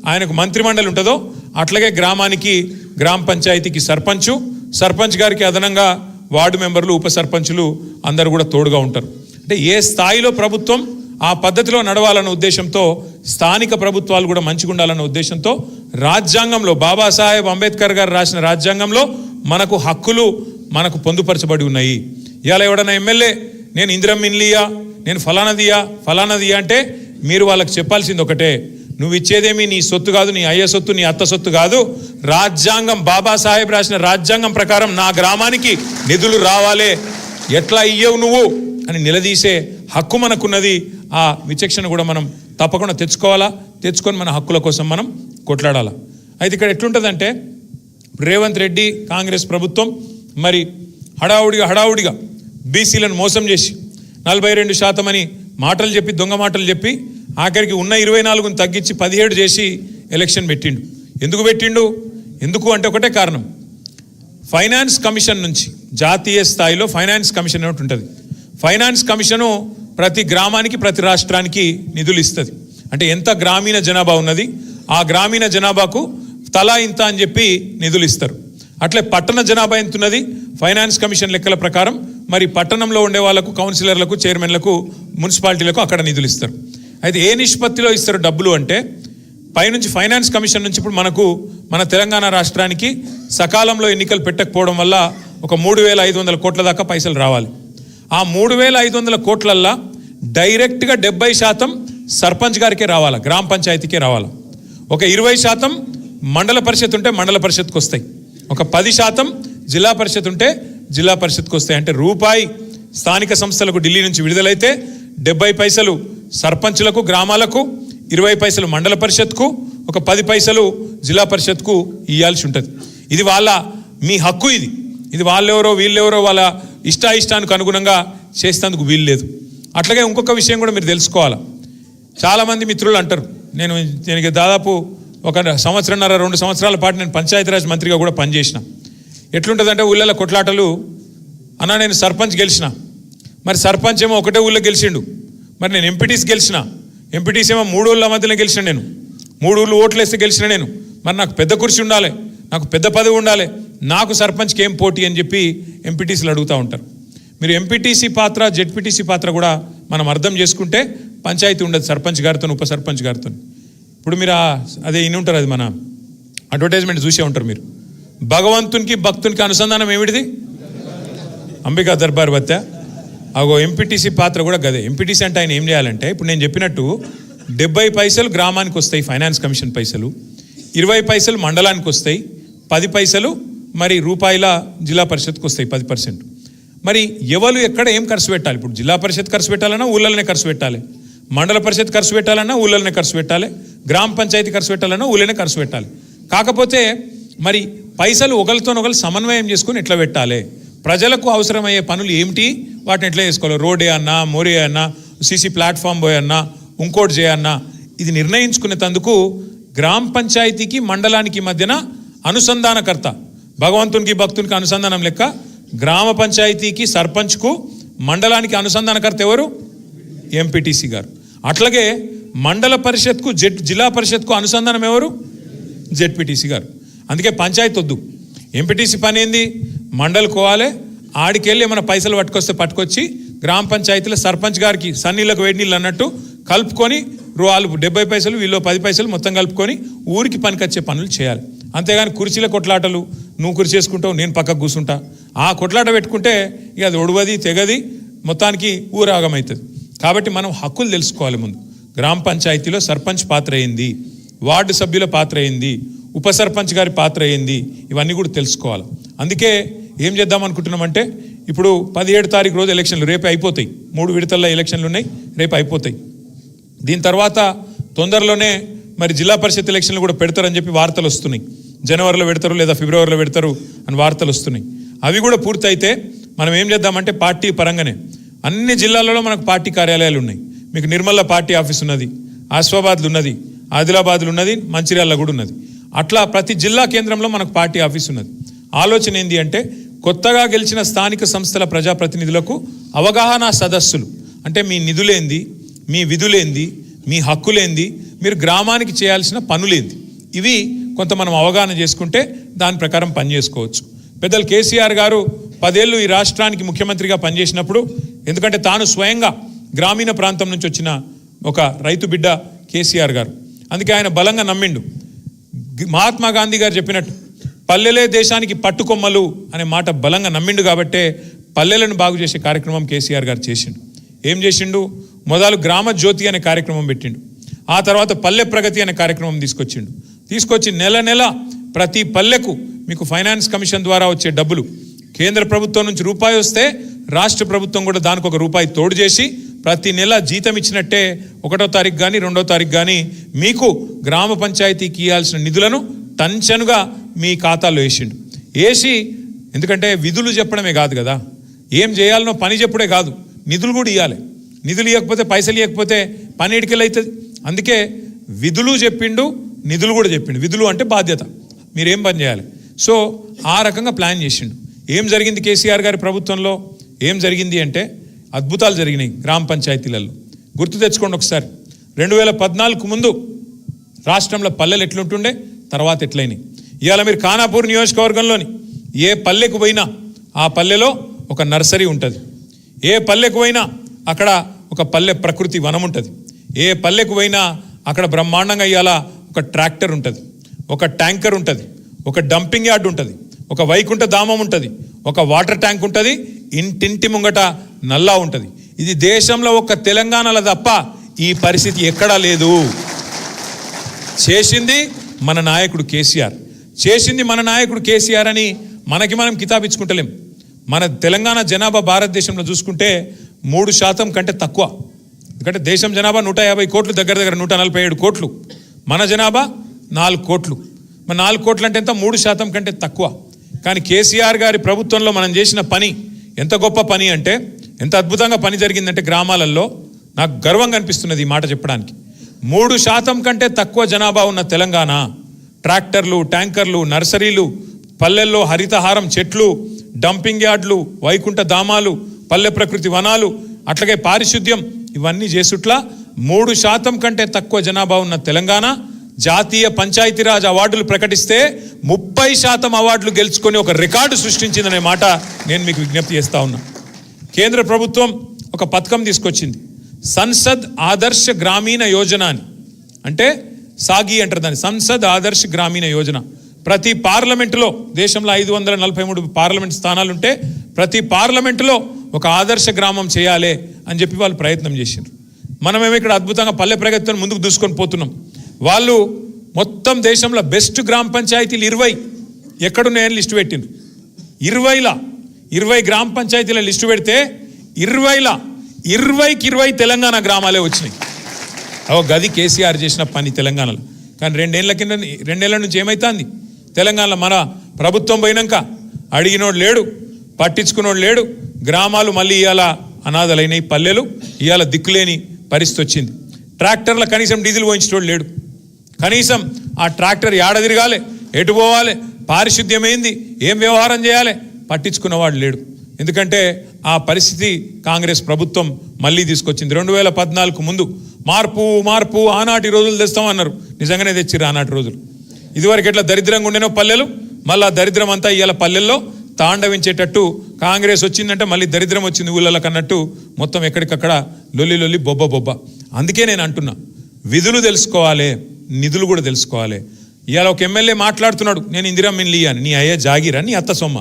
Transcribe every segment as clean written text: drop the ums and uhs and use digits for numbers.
ఆయనకు మంత్రిమండలి ఉంటుందో అట్లాగే గ్రామానికి గ్రామ పంచాయతీకి సర్పంచ్ గారికి అదనంగా వార్డు మెంబర్లు ఉప సర్పంచులు అందరూ కూడా తోడుగా ఉంటారు. అంటే ఏ స్థాయిలో ప్రభుత్వం ఆ పద్ధతిలో నడవాలన్న ఉద్దేశంతో స్థానిక ప్రభుత్వాలు కూడా మంచిగా ఉండాలన్న ఉద్దేశంతో రాజ్యాంగంలో బాబాసాహెబ్ అంబేద్కర్ గారు రాసిన రాజ్యాంగంలో మనకు హక్కులు మనకు పొందుపరచబడి ఉన్నాయి. ఇవాళ ఎవడన్నా ఎమ్మెల్యే నేను ఇందిరమ్మ ఇల్లియా, నేను ఫలానదియా అంటే మీరు వాళ్ళకి చెప్పాల్సింది ఒకటే, నువ్వు ఇచ్చేదేమి నీ సొత్తు కాదు, నీ అయ్య సొత్తు, నీ అత్త సొత్తు కాదు, రాజ్యాంగం బాబాసాహెబ్ రాసిన రాజ్యాంగం ప్రకారం నా గ్రామానికి నిధులు రావాలే, ఎట్లా ఇయ్యవు నువ్వు అని నిలదీసే హక్కు మనకున్నది. ఆ విచక్షణ కూడా మనం తప్పకుండా తెచ్చుకొని మన హక్కుల కోసం మనం కొట్లాడాలా. అయితే ఇక్కడ ఎట్లుంటుందంటే రేవంత్ రెడ్డి కాంగ్రెస్ ప్రభుత్వం మరి హడావుడిగా బీసీలను మోసం చేసి 42% అని మాటలు చెప్పి దొంగ మాటలు చెప్పి ఆఖరికి ఉన్న 24ని తగ్గించి 17 చేసి ఎలక్షన్ పెట్టిండు. ఎందుకు అంటే ఒకటే కారణం, ఫైనాన్స్ కమిషన్ నుంచి జాతీయ స్థాయిలో ఫైనాన్స్ కమిషన్ ఒకటి ఉంటుంది. ఫైనాన్స్ కమిషను ప్రతి గ్రామానికి ప్రతి రాష్ట్రానికి నిధులు ఇస్తుంది. అంటే ఎంత గ్రామీణ జనాభా ఉన్నది ఆ గ్రామీణ జనాభాకు తలా ఇంత అని చెప్పి నిధులు ఇస్తారు. అట్లే పట్టణ జనాభా ఎంత ఉన్నది ఫైనాన్స్ కమిషన్ లెక్కల ప్రకారం మరి పట్టణంలో ఉండే వాళ్ళకు కౌన్సిలర్లకు చైర్మన్లకు మున్సిపాలిటీలకు అక్కడ నిధులు ఇస్తారు. అయితే ఏ నిష్పత్తిలో ఇస్తారు డబ్బులు అంటే పైనుంచి ఫైనాన్స్ కమిషన్ నుంచి ఇప్పుడు మన తెలంగాణ రాష్ట్రానికి సకాలంలో ఎన్నికలు పెట్టకపోవడం వల్ల ఒక 3,500 కోట్ల దాకా పైసలు రావాలి. ఆ 3,500 కోట్లల్లో డైరెక్ట్గా 70% సర్పంచ్ గారికే రావాలా, గ్రామ పంచాయతీకే రావాలా. ఒక 20% మండల పరిషత్ ఉంటే మండల పరిషత్కి వస్తాయి. ఒక 10% జిల్లా పరిషత్ ఉంటే జిల్లా పరిషత్కి వస్తాయి. అంటే రూపాయి స్థానిక సంస్థలకు ఢిల్లీ నుంచి విడుదలైతే 70 పైసలు సర్పంచులకు గ్రామాలకు, 20 పైసలు మండల పరిషత్కు, ఒక 10 పైసలు జిల్లా పరిషత్కు ఇవ్వాల్సి ఉంటుంది. ఇది మీ హక్కు. ఇది వాళ్ళెవరో వీళ్ళెవరో వాళ్ళ ఇష్టానికి అనుగుణంగా చేసేందుకు వీలు లేదు. అట్లాగే ఇంకొక విషయం కూడా మీరు తెలుసుకోవాలి. చాలామంది మిత్రులు అంటారు, నేను దాదాపు 1 సంవత్సరంన్నర 2 సంవత్సరాల పాటు నేను పంచాయతీరాజ్ మంత్రిగా కూడా పనిచేసిన. ఎట్లుంటుందంటే ఊళ్ళలో కొట్లాటలు, అన్నా నేను సర్పంచ్ గెలిచిన, మరి సర్పంచ్ ఏమో ఒకటే ఊళ్ళో గెలిచిండు, మరి నేను ఎంపీటీసీ గెలిచిన, ఎంపీటీసీ ఏమో 3 ఊళ్ళ మధ్యలో గెలిచిన, నేను 3 ఊళ్ళు ఓట్లు వేస్తే గెలిచిన నేను, మరి నాకు పెద్ద కుర్చీ ఉండాలి, నాకు పెద్ద పదవి ఉండాలి, నాకు సర్పంచ్కి ఏం పోటీ అని చెప్పి ఎంపీటీసీలు అడుగుతూ ఉంటారు. మీరు ఎంపీటీసీ పాత్ర జెడ్పీటీసీ పాత్ర కూడా మనం అర్థం చేసుకుంటే పంచాయతీ ఉండదు సర్పంచ్ గారితో ఉప సర్పంచ్ గారితో. ఇప్పుడు మీరు అదే ఇన్ని ఉంటారు, అది మన అడ్వర్టైజ్మెంట్ చూసే ఉంటారు మీరు. భగవంతునికి భక్తునికి అనుసంధానం ఏమిటిది? అంబికా దర్బార్ బత్తా. అగో ఎంపీటీసీ పాత్ర కూడా గదే. ఎంపీటీసీ అంటే ఆయన ఏం చేయాలంటే ఇప్పుడు నేను చెప్పినట్టు 70 పైసలు గ్రామానికి వస్తాయి ఫైనాన్స్ కమిషన్ పైసలు, 20 పైసలు మండలానికి వస్తాయి, 10 పైసలు మరి రూపాయల జిల్లా పరిషత్కి వస్తాయి 10%. మరి ఎవరు ఎక్కడ ఏం ఖర్చు పెట్టాలి? ఇప్పుడు జిల్లా పరిషత్ ఖర్చు పెట్టాలన్నా ఊళ్ళనే ఖర్చు పెట్టాలి, మండల పరిషత్ ఖర్చు పెట్టాలన్నా ఊళ్ళనే ఖర్చు పెట్టాలి, గ్రామ పంచాయతీ ఖర్చు పెట్టాలన్నా ఊళ్ళనే ఖర్చు పెట్టాలి. కాకపోతే మరి పైసలు ఒకరితోనొకరు సమన్వయం చేసుకుని ఎట్లా పెట్టాలి, ప్రజలకు అవసరమయ్యే పనులు ఏమిటి, వాటిని ఎట్లా చేసుకోవాలి, రోడ్డే అన్నా, మోరే అన్నా, సీసీ ప్లాట్ఫామ్ పోయి అన్నా, ఇంకోటి చేయన్నా, ఇది నిర్ణయించుకునేందుకు గ్రామ పంచాయతీకి మండలానికి మధ్యన అనుసంధానకర్త, భగవంతునికి భక్తునికి అనుసంధానం లెక్క గ్రామ పంచాయతీకి సర్పంచ్కు మండలానికి అనుసంధానకర్త ఎవరు? ఎంపీటీసీ గారు. అట్లాగే మండల పరిషత్కు జిల్లా పరిషత్కు అనుసంధానం ఎవరు? జెడ్పీటీసీ గారు. అందుకే పంచాయతీ వద్దు, ఎంపీటీసీ పని ఏంది, మండలికోవాలి, ఆడికెళ్ళి ఏమైనా పైసలు పట్టుకొచ్చి గ్రామ పంచాయతీలో సర్పంచ్ గారికి సన్నీళ్ళకు వేడి నీళ్ళు అన్నట్టు కలుపుకొని వాళ్ళు 70 పైసలు వీళ్ళు 10 పైసలు మొత్తం కలుపుకొని ఊరికి పనికొచ్చే పనులు చేయాలి. అంతేగాని కుర్చీల కొట్లాటలు, నువ్వు కుర్చీ చేసుకుంటావు నేను పక్కకు కూర్చుంటా, ఆ కొట్లాట పెట్టుకుంటే ఇక అది ఒడవది తెగది, మొత్తానికి ఊరాగమవుతుంది. కాబట్టి మనం హక్కులు తెలుసుకోవాలి. ముందు గ్రామ పంచాయతీలో సర్పంచ్ పాత్ర అయింది, వార్డు సభ్యుల పాత్ర అయింది, ఉప సర్పంచ్ గారి పాత్ర అయింది, ఇవన్నీ కూడా తెలుసుకోవాలి. అందుకే ఏం చేద్దాం అనుకుంటున్నామంటే ఇప్పుడు 17 తారీఖు రోజు ఎలక్షన్లు రేపే అయిపోతాయి, 3 విడతల్లో ఎలక్షన్లు ఉన్నాయి, రేపు అయిపోతాయి. దీని తర్వాత తొందరలోనే మరి జిల్లా పరిషత్ ఎలక్షన్లు కూడా పెడతారని చెప్పి వార్తలు వస్తున్నాయి. జనవరిలో పెడతారు లేదా ఫిబ్రవరిలో పెడతారు అని వార్తలు వస్తున్నాయి. అవి కూడా పూర్తయితే మనం ఏం చేద్దామంటే పార్టీ పరంగానే అన్ని జిల్లాలలో మనకు పార్టీ కార్యాలయాలు ఉన్నాయి. మీకు నిర్మల్లో పార్టీ ఆఫీస్ ఉన్నది, ఆసిఫాబాద్లో ఉన్నది, ఆదిలాబాద్లో ఉన్నది, మంచిర్యాలలో కూడా ఉన్నది. అట్లా ప్రతి జిల్లా కేంద్రంలో మనకు పార్టీ ఆఫీస్ ఉన్నది. ఆలోచన ఏంది అంటే కొత్తగా గెలిచిన స్థానిక సంస్థల ప్రజాప్రతినిధులకు అవగాహన సదస్సులు, అంటే మీ నిధులేంది, మీ విధులేంది, మీ హక్కులేంది, మీరు గ్రామానికి చేయాల్సిన పనులేంది, ఇవి కొంత మనం అవగాహన చేసుకుంటే దాని ప్రకారం పనిచేసుకోవచ్చు. పెద్దలు కేసీఆర్ గారు 10 ఏళ్ళు ఈ రాష్ట్రానికి ముఖ్యమంత్రిగా పనిచేసినప్పుడు, ఎందుకంటే తాను స్వయంగా గ్రామీణ ప్రాంతం నుంచి వచ్చిన ఒక రైతు బిడ్డ కేసీఆర్ గారు, అందుకే ఆయన బలంగా నమ్మిండు. మహాత్మా గాంధీ గారు చెప్పినట్టు పల్లెలే దేశానికి పట్టుకొమ్మలు అనే మాట బలంగా నమ్మిండు. కాబట్టే పల్లెలను బాగు చేసే కార్యక్రమం కేసీఆర్ గారు చేసిండు. ఏం చేసిండు? మొదలు గ్రామ జ్యోతి అనే కార్యక్రమం పెట్టిండు. ఆ తర్వాత పల్లె ప్రగతి అనే కార్యక్రమం తీసుకొచ్చి నెల నెల ప్రతి పల్లెకు మీకు ఫైనాన్స్ కమిషన్ ద్వారా వచ్చే డబ్బులు కేంద్ర ప్రభుత్వం నుంచి రూపాయి వస్తే రాష్ట్ర ప్రభుత్వం కూడా దానికి ఒక రూపాయి తోడు చేసి ప్రతి నెల జీతం ఇచ్చినట్టే 1వ తారీఖు కానీ 2వ తారీఖు కానీ మీకు గ్రామ పంచాయతీకి ఇవ్వాల్సిన నిధులను టంచనుగా మీ ఖాతాలో వేసి, ఎందుకంటే విధులు చెప్పడమే కాదు కదా, ఏం చేయాలనో పని చెప్పుడే కాదు, నిధులు కూడా ఇవ్వాలి. నిధులు ఇవ్వకపోతే, పైసలు ఇవ్వకపోతే పని ఎడికెళ్ళవుతుంది. అందుకే విధులు చెప్పిండు, నిధులు కూడా చెప్పిండు. విధులు అంటే బాధ్యత, మీరేం పని చేయాలి. సో ఆ రకంగా ప్లాన్ చేసిండు. ఏం జరిగింది కేసీఆర్ గారి ప్రభుత్వంలో? ఏం జరిగింది అంటే అద్భుతాలు జరిగినాయి గ్రామ పంచాయతీలలో. గుర్తు తెచ్చుకోండి ఒకసారి. 2014 ముందు రాష్ట్రంలో పల్లెలు ఎట్లుంటుండే, తర్వాత ఎట్లయినాయి. ఇవాళ మీరు ఖానాపూర్ నియోజకవర్గంలోని ఏ పల్లెకు పోయినా ఆ పల్లెలో ఒక నర్సరీ ఉంటుంది. ఏ పల్లెకు పోయినా అక్కడ ఒక పల్లె ప్రకృతి వనం ఉంటుంది. ఏ పల్లెకు పోయినా అక్కడ బ్రహ్మాండంగా ఇవాళ ఒక ట్రాక్టర్ ఉంటుంది, ఒక ట్యాంకర్ ఉంటుంది, ఒక డంపింగ్ యార్డ్ ఉంటుంది, ఒక వైకుంఠ ధామం ఉంటుంది, ఒక వాటర్ ట్యాంక్ ఉంటుంది, ఇంటింటి ముంగట నల్లా ఉంటుంది. ఇది దేశంలో ఒక్క తెలంగాణలో తప్ప ఈ పరిస్థితి ఎక్కడా లేదు. చేసింది మన నాయకుడు కేసీఆర్ అని మనకి మనం కితాబిచ్చుకుంటలేం. మన తెలంగాణ జనాభా భారతదేశంలో చూసుకుంటే 3% కంటే తక్కువ. ఎందుకంటే దేశం జనాభా 150 కోట్లు, దగ్గర 147 కోట్లు. మన జనాభా 4 కోట్లు. మన 4 కోట్లు అంటే ఎంత? 3% కంటే తక్కువ. కానీ కేసీఆర్ గారి ప్రభుత్వంలో మనం చేసిన పని ఎంత గొప్ప పని అంటే, ఎంత అద్భుతంగా పని జరిగిందంటే గ్రామాలలో నాకు గర్వంగా అనిపిస్తున్నది ఈ మాట చెప్పడానికి. 3% కంటే తక్కువ జనాభా ఉన్న తెలంగాణ ట్రాక్టర్లు, ట్యాంకర్లు, నర్సరీలు, పల్లెల్లో హరితహారం చెట్లు, డంపింగ్ యార్డ్లు, వైకుంఠ ధామాలు, పల్లె ప్రకృతి వనాలు, అట్లాగే పారిశుద్ధ్యం, ఇవన్నీ చేసుట్లా 3% కంటే తక్కువ జనాభా ఉన్న తెలంగాణ జాతీయ పంచాయతీరాజ్ అవార్డులు ప్రకటిస్తే 30% అవార్డులు గెలుచుకొని ఒక రికార్డు సృష్టించిందనే మాట నేను మీకు విజ్ఞప్తి చేస్తా ఉన్నా. కేంద్ర ప్రభుత్వం ఒక పథకం తీసుకొచ్చింది, సంసద్ ఆదర్శ గ్రామీణ యోజన అని. అంటే సాగి అంటారు దాన్ని, సంసద్ ఆదర్శ గ్రామీణ యోజన. ప్రతి పార్లమెంటులో, దేశంలో 543 పార్లమెంట్ స్థానాలుంటే ప్రతి పార్లమెంటులో ఒక ఆదర్శ గ్రామం చేయాలి అని చెప్పి వాళ్ళు ప్రయత్నం చేసిండ్రు. మనమేమో ఇక్కడ అద్భుతంగా పల్లె ప్రగతితో ముందుకు దూసుకొని పోతున్నాం. వాళ్ళు మొత్తం దేశంలో బెస్ట్ గ్రామ పంచాయతీలు 20 ఎక్కడున్నాయని లిస్టు పెట్టిండ్రు. 20 గ్రామ పంచాయతీల లిస్టు పెడితే 20కి 20 తెలంగాణ గ్రామాలే వచ్చినాయి. గది కేసీఆర్ చేసిన పని తెలంగాణలో. కానీ 2 ఏళ్ల నుంచి ఏమైతుంది తెలంగాణలో? మన ప్రభుత్వం పోయినాక అడిగినోడు లేడు, పట్టించుకున్నోడు లేడు. గ్రామాలు మళ్ళీ ఇవాళ అనాథలైనవి, పల్లెలు ఇవాళ దిక్కులేని పరిస్థితి వచ్చింది. ట్రాక్టర్ల కనీసం డీజిల్ పోయించేటోడు లేడు. కనీసం ఆ ట్రాక్టర్ ఏడ తిరగాలి, ఎటు పోవాలి, పారిశుద్ధ్యం ఏంది, ఏం వ్యవహారం చేయాలి, పట్టించుకున్నవాడు లేడు. ఎందుకంటే ఆ పరిస్థితి కాంగ్రెస్ ప్రభుత్వం మళ్ళీ తీసుకొచ్చింది. 2014 ముందు మార్పు ఆనాటి రోజులు తెస్తామన్నారు. నిజంగానే తెచ్చిర్రు ఆనాటి రోజులు. ఇదివరకు ఎట్లా దరిద్రంగా ఉండేనో పల్లెలు, మళ్ళీ ఆ దరిద్రం అంతా ఇవాళ పల్లెల్లో తాండవించేటట్టు కాంగ్రెస్ వచ్చిందంటే మళ్ళీ దరిద్రం వచ్చింది ఊళ్ళకి అన్నట్టు మొత్తం ఎక్కడికక్కడ లొల్లి బొబ్బ. అందుకే నేను అంటున్నా, విధులు తెలుసుకోవాలి, నిధులు కూడా తెలుసుకోవాలి. ఇవాళ ఒక ఎమ్మెల్యే మాట్లాడుతున్నాడు, నేను ఇందిరమ్మ ఇల్లు ఇయ్యాను. నీ అయ్యే జాగిరా, నీ అత్త సొమ్మ?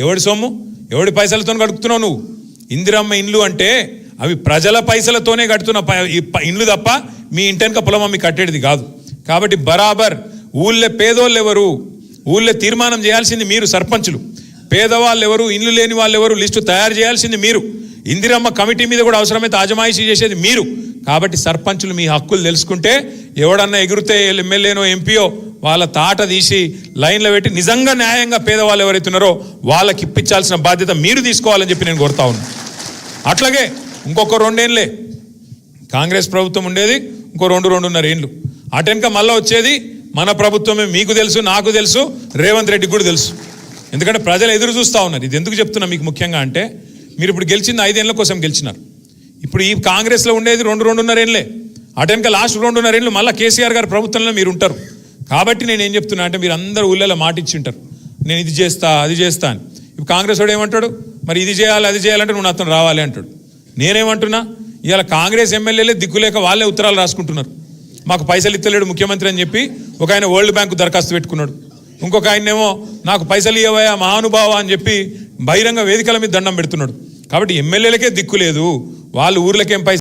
ఎవడి సొమ్ము, ఎవడి పైసలతో కడుపుతున్నావు నువ్వు? ఇందిరమ్మ ఇండ్లు అంటే అవి ప్రజల పైసలతోనే కడుతున్న ఇండ్లు తప్ప మీ ఇంటెనక పొలం అమ్మి కట్టేది కాదు. కాబట్టి బరాబర్ ఊళ్ళో పేదోళ్ళు ఎవరు, ఊళ్ళో తీర్మానం చేయాల్సింది మీరు సర్పంచులు. పేదవాళ్ళు ఎవరు, ఇండ్లు లేని వాళ్ళు ఎవరు లిస్టు తయారు చేయాల్సింది మీరు. ఇందిరమ్మ కమిటీ మీద కూడా అవసరమైతే ఆజమాయిషీ చేసేది మీరు. కాబట్టి సర్పంచులు మీ హక్కులు తెలుసుకుంటే ఎవడన్నా ఎగురితే ఎమ్మెల్యేనో ఎంపీయో వాళ్ళ తాట తీసి లైన్లో పెట్టి నిజంగా న్యాయంగా పేదవాళ్ళు ఎవరైతే ఉన్నారో వాళ్ళకి ఇప్పించాల్సిన బాధ్యత మీరు తీసుకోవాలని చెప్పి నేను కోరుతా ఉన్నాను. అట్లాగే ఇంకొక 2 ఏళ్ళే కాంగ్రెస్ ప్రభుత్వం ఉండేది, ఇంకో 2.5 ఏళ్ళు అటెనక మళ్ళీ వచ్చేది మన ప్రభుత్వమే. మీకు తెలుసు, నాకు తెలుసు, రేవంత్ రెడ్డికి కూడా తెలుసు. ఎందుకంటే ప్రజలు ఎదురు చూస్తూ ఉన్నారు. ఇది ఎందుకు చెప్తున్నా మీకు ముఖ్యంగా అంటే, మీరు ఇప్పుడు గెలిచింది 5 ఏళ్ళ కోసం గెలిచినారు. ఇప్పుడు ఈ కాంగ్రెస్లో ఉండేది 2.5 ఏళ్ళే. అటెనక లాస్ట్ 2.5 ఏళ్ళు మళ్ళీ కేసీఆర్ గారి ప్రభుత్వంలో మీరు ఉంటారు. కాబట్టి నేను ఏం చెప్తున్నా అంటే మీరు అందరూ ఊళ్ళలో మాట ఇచ్చి ఉంటారు, నేను ఇది చేస్తా అది చేస్తా అని. ఇప్పుడు కాంగ్రెస్ వాడు ఏమంటాడు, మరి ఇది చేయాలి అది చేయాలంటే నువ్వు నాతో రావాలి అంటాడు. నేనేమంటున్నా, ఇవాళ కాంగ్రెస్ ఎమ్మెల్యేలే దిక్కులేక వాళ్ళే ఉత్తరాలు రాసుకుంటున్నారు, మాకు పైసలు ఇస్తలేడు ముఖ్యమంత్రి అని చెప్పి. ఒక ఆయన వరల్డ్ బ్యాంకు దరఖాస్తు పెట్టుకున్నాడు, ఇంకొక ఆయనేమో నాకు పైసలు ఇవ్వయా మహానుభావ అని చెప్పి బహిరంగ వేదికల మీద దండం పెడుతున్నాడు. కాబట్టి ఎమ్మెల్యేలకే దిక్కు లేదు, వాళ్ళు ఊర్లకేం పైసలు